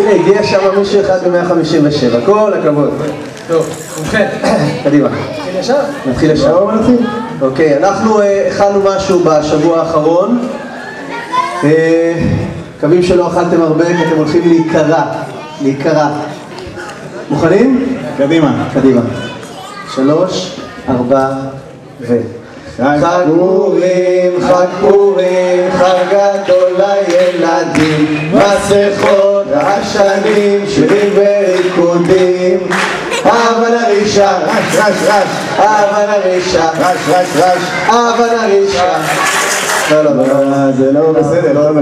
הנה, הגיע שם מישהו אחד ב-157, כל הכבוד. טוב, ובכן. קדימה. נתחיל ישר? נתחיל ישר. אוקיי, אנחנו הכנו משהו בשבוע האחרון. מקווים שלא אכלתם הרבה, כי אתם הולכים להיקרע. מוכנים? קדימה. קדימה. 3, 4 ו... חג פורים, חג פורים, חג גדול לילדים, מסכות, רעשנים, שירים וריקודים. אהבה לרישה, רש רש רש, אהבה לרישה, רש רש רש, אהבה לרישה. לא, זה לא בסדר,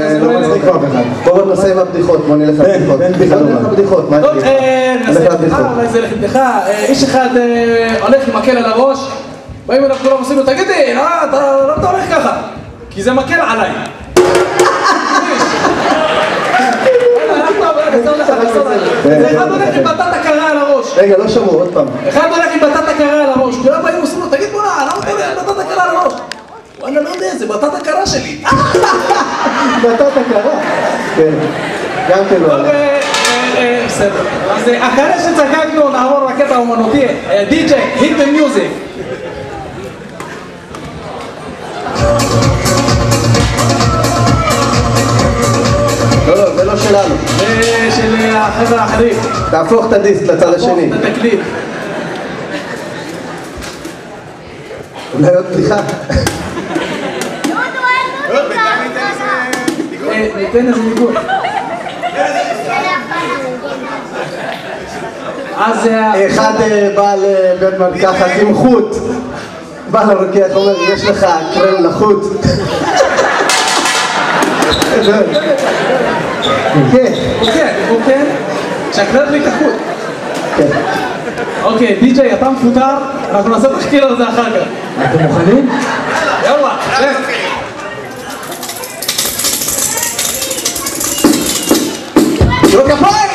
זה לא מצחיק אף אחד. בואו נעשה עם הבדיחות, בואו נלך לבדיחות. נלך לבדיחות, מה טוב, נעשה לבדיחה, אולי זה הולך לבדיחה. איש אחד הולך עם מקל על הראש, באים אליו כולם עושים לו, תגידי, אתה הולך ככה, כי זה מקל עליי. אחד הולך עם בטטה קרה על הראש. רגע, לא שמעו, עוד פעם. אחד הולך עם בטטה קרה על הראש, כולם באים עושים לו, תגיד בונה, למה אתה הולך עם בטטה קרה על הראש? וואלה, לא יודע, זה בטטה קרה שלי. בטטה קרה. כן, גם כן לא. בסדר. אז אחרי שצחקנו, נעבור לקטע האומנותי. די-ג'יי, hit the music. לא, זה לא שלנו. זה של החבר'ה האחרים. תהפוך את הדיסק לצד השני. תהפוך את התקליט. אולי עוד בדיחה. ניתן איזה ניגון. אז אחד בא לבית מרקחת עם חוט. בא לרוקח, אומר, יש לך קרם לחוט. כן, שקלט לי את החוט. אוקיי, די-ג'יי, אתה מפוטר, אנחנו נעשה תחקיר על זה אחר כך. אתם מוכנים? יאללה, לא כפיים!